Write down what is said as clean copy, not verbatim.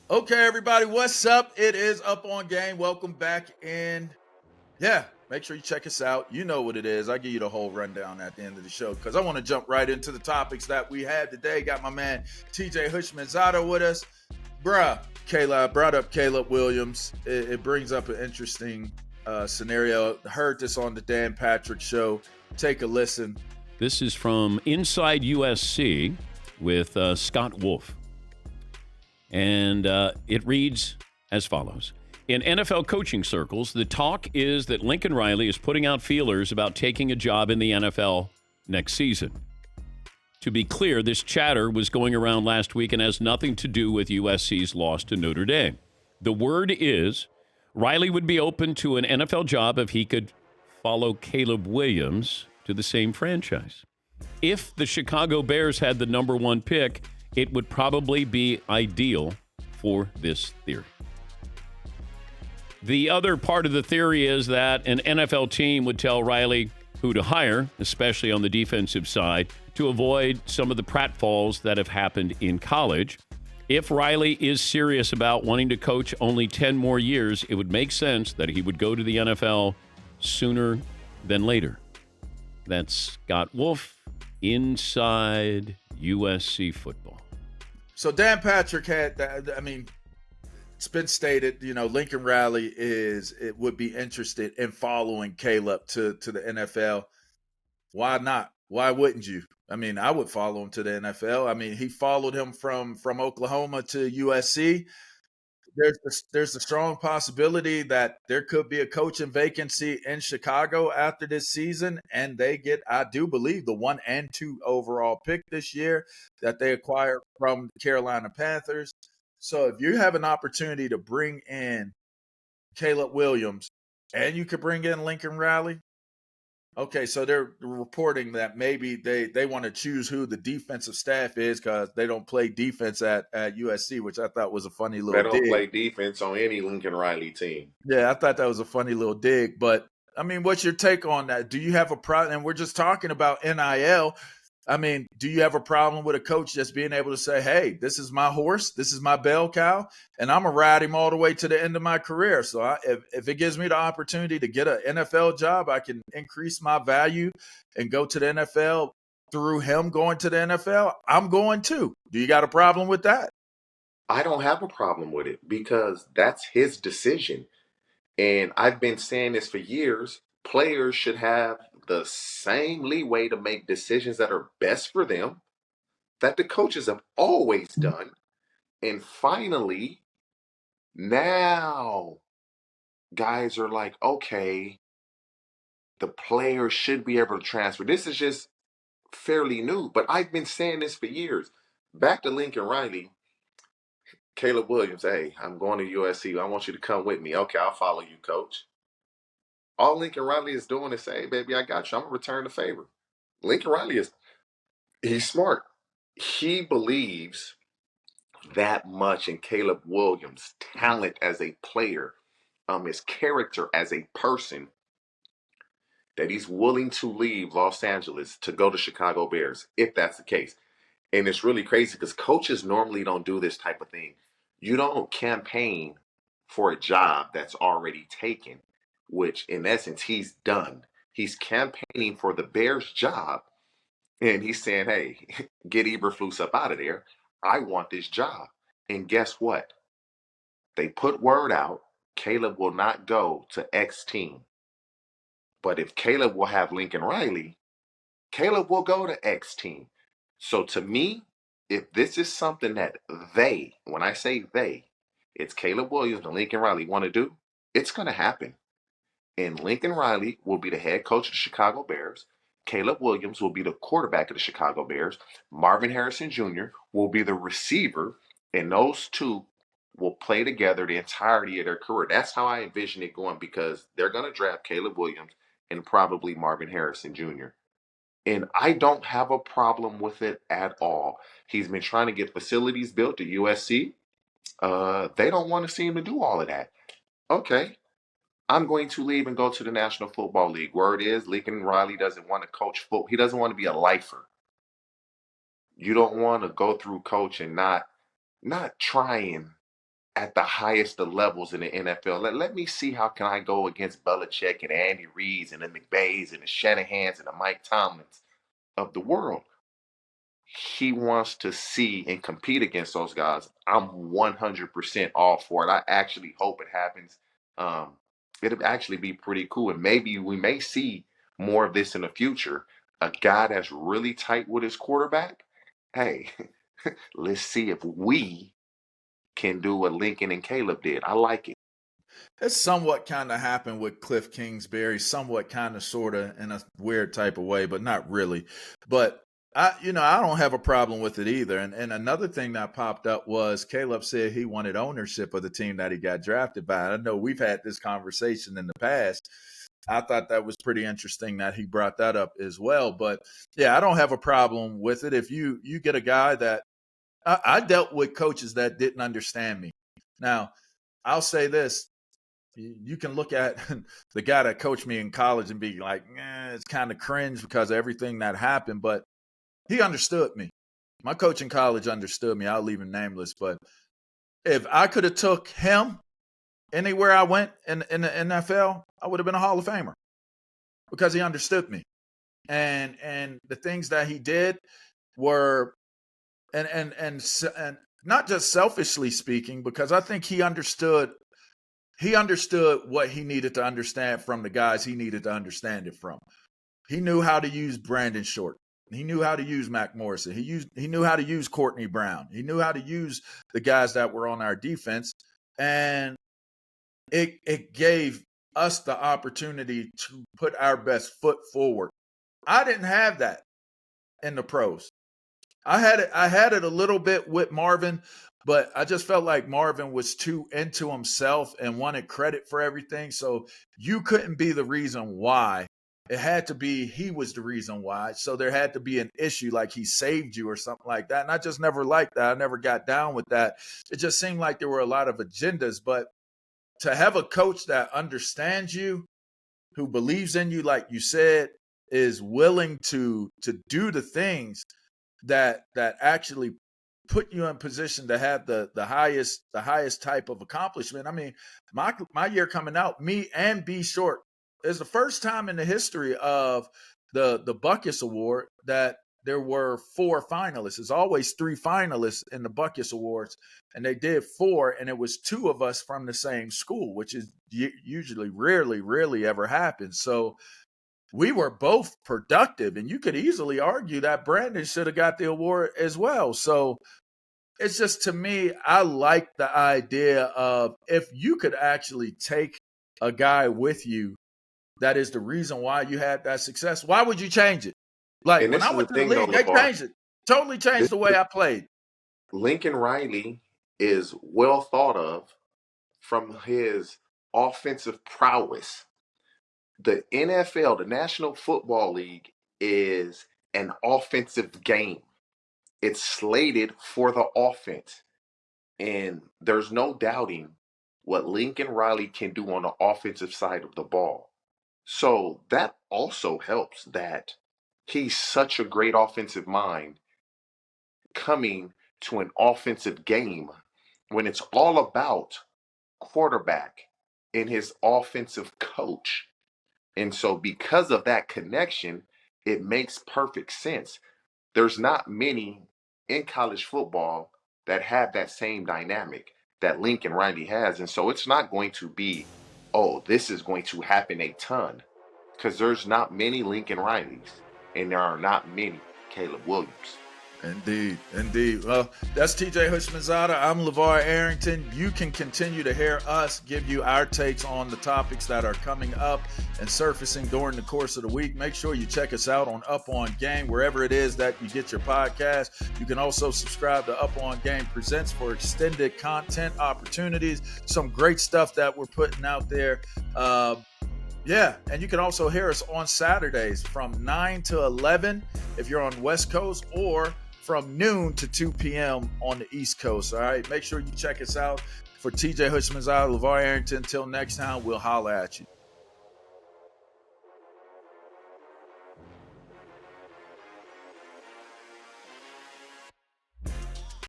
Okay, everybody, what's up? It is Up on Game. Welcome back in. Yeah, make sure you check us out. You know what it is. I give you the whole rundown at the end of the show because I want to jump right into the topics that we had today. Got my man TJ Hushmanzada with us. Bruh, Caleb brought up Caleb Williams. It brings up an interesting scenario. Heard this on the Dan Patrick show. Take a listen. This is from Inside USC with Scott Wolf. And it reads as follows. In NFL coaching circles, the talk is that Lincoln Riley is putting out feelers about taking a job in the NFL next season. To be clear, this chatter was going around last week and has nothing to do with USC's loss to Notre Dame. The word is Riley would be open to an NFL job if he could follow Caleb Williams to the same franchise. If the Chicago Bears had the number one pick, it would probably be ideal for this theory. The other part of the theory is that an NFL team would tell Riley who to hire, especially on the defensive side, to avoid some of the pratfalls that have happened in college. If Riley is serious about wanting to coach only 10 more years, it would make sense that he would go to the NFL sooner than later. That's Scott Wolf, Inside USC Football. So Dan Patrick had that. I mean, it's been stated, Lincoln Riley would be interested in following Caleb to the NFL. Why not? Why wouldn't you? I mean, I would follow him to the NFL. I mean, he followed him from Oklahoma to USC. There's a strong possibility that there could be a coaching vacancy in Chicago after this season, and they get, I do believe, the 1 and 2 overall pick this year that they acquired from the Carolina Panthers. So if you have an opportunity to bring in Caleb Williams and you could bring in Lincoln Riley, okay, so they're reporting that maybe they want to choose who the defensive staff is because they don't play defense at USC, which I thought was a funny They little don't dig. play defense on any Lincoln Riley team. Yeah, I thought that was a funny little dig. But, I mean, what's your take on that? Do you have a problem? And we're just talking about NIL. I mean, do you have a problem with a coach just being able to say, hey, this is my horse, this is my bell cow, and I'm going to ride him all the way to the end of my career. So if it gives me the opportunity to get an NFL job, I can increase my value and go to the NFL through him going to the NFL. I'm going too. Do you got a problem with that? I don't have a problem with it because that's his decision. And I've been saying this for years. Players should have the same leeway to make decisions that are best for them that the coaches have always done. And finally, now guys are like, okay, the players should be able to transfer. This is just fairly new, but I've been saying this for years. Back to Lincoln Riley, Caleb Williams, hey, I'm going to USC. I want you to come with me. Okay, I'll follow you, coach. All Lincoln Riley is doing is say, hey, baby, I got you. I'm going to return the favor. Lincoln Riley he's smart. He believes that much in Caleb Williams' talent as a player, his character as a person, that he's willing to leave Los Angeles to go to Chicago Bears, if that's the case. And it's really crazy because coaches normally don't do this type of thing. You don't campaign for a job that's already taken, which in essence he's done. He's campaigning for the Bears job, and he's saying, hey, get Eberflus up out of there. I want this job. And guess what? They put word out, Caleb will not go to X team. But if Caleb will have Lincoln Riley, Caleb will go to X team. So to me, if this is something that when I say they, it's Caleb Williams and Lincoln Riley want to do, it's going to happen. And Lincoln Riley will be the head coach of the Chicago Bears. Caleb Williams will be the quarterback of the Chicago Bears. Marvin Harrison Jr. will be the receiver. And those two will play together the entirety of their career. That's how I envision it going because they're going to draft Caleb Williams and probably Marvin Harrison Jr. And I don't have a problem with it at all. He's been trying to get facilities built at USC. They don't want to see him to do all of that. Okay, I'm going to leave and go to the National Football League. Word is, Lincoln Riley doesn't want to coach football. He doesn't want to be a lifer. You don't want to go through coaching not trying at the highest of levels in the NFL. Let me see how can I go against Belichick and Andy Reid's and the McVays and the Shanahans and the Mike Tomlins of the world. He wants to see and compete against those guys. I'm 100% all for it. I actually hope it happens. It'll actually be pretty cool. And maybe we may see more of this in the future. A guy that's really tight with his quarterback. Hey, let's see if we can do what Lincoln and Caleb did. I like it. It's somewhat kind of happened with Cliff Kingsbury, somewhat kind of sort of in a weird type of way, but not really. But I don't have a problem with it either. And another thing that popped up was Caleb said he wanted ownership of the team that he got drafted by. I know we've had this conversation in the past. I thought that was pretty interesting that he brought that up as well. But yeah, I don't have a problem with it. If you get a guy that I dealt with coaches that didn't understand me. Now, I'll say this. You can look at the guy that coached me in college and be like, it's kind of cringe because of everything that happened, but he understood me. My coach in college understood me. I'll leave him nameless, but if I could have took him anywhere I went in the NFL, I would have been a Hall of Famer because he understood me. And the things that he did were and not just selfishly speaking, because I think he understood what he needed to understand from the guys he needed to understand it from. He knew how to use Brandon Short. He knew how to use Mac Morrison. He knew how to use Courtney Brown. He knew how to use the guys that were on our defense. And it gave us the opportunity to put our best foot forward. I didn't have that in the pros. I had it a little bit with Marvin, but I just felt like Marvin was too into himself and wanted credit for everything. So you couldn't be the reason why. It had to be he was the reason why. So there had to be an issue like he saved you or something like that. And I just never liked that. I never got down with that. It just seemed like there were a lot of agendas. But to have a coach that understands you, who believes in you, like you said, is willing to do the things that actually put you in position to have the highest type of accomplishment. I mean, my year coming out, me and B Short, is the first time in the history of the Buckus Award that there were 4 finalists. There's always 3 finalists in the Buckus Awards, and they did 4, and it was 2 of us from the same school, which is usually rarely ever happens. So we were both productive, and you could easily argue that Brandon should have got the award as well. So it's just, to me, I like the idea of if you could actually take a guy with you that is the reason why you had that success, why would you change it? Like And when this I is went the to the thing, though, league, they LaVar. changed it. Totally changed the way I played. Lincoln Riley is well thought of from his offensive prowess. The NFL, the National Football League, is an offensive game. It's slated for the offense. And there's no doubting what Lincoln Riley can do on the offensive side of the ball. So that also helps that he's such a great offensive mind coming to an offensive game when it's all about quarterback and his offensive coach. And so because of that connection, it makes perfect sense. There's not many in college football that have that same dynamic that Lincoln Riley has. And so it's not going to be, oh, this is going to happen a ton, because there's not many Lincoln Rileys and there are not many Caleb Williams. Indeed. Well, that's TJ Hushmanzada. I'm LaVar Arrington. You can continue to hear us give you our takes on the topics that are coming up and surfacing during the course of the week. Make sure you check us out on Up On Game, wherever it is that you get your podcast. You can also subscribe to Up On Game Presents for extended content opportunities. Some great stuff that we're putting out there. Yeah, and you can also hear us on Saturdays from 9 to 11 if you're on West Coast, or from noon to 2 p.m. on the East Coast. All right, make sure you check us out. For TJ Hushmanzada, LaVar Arrington, until next time, we'll holler at you.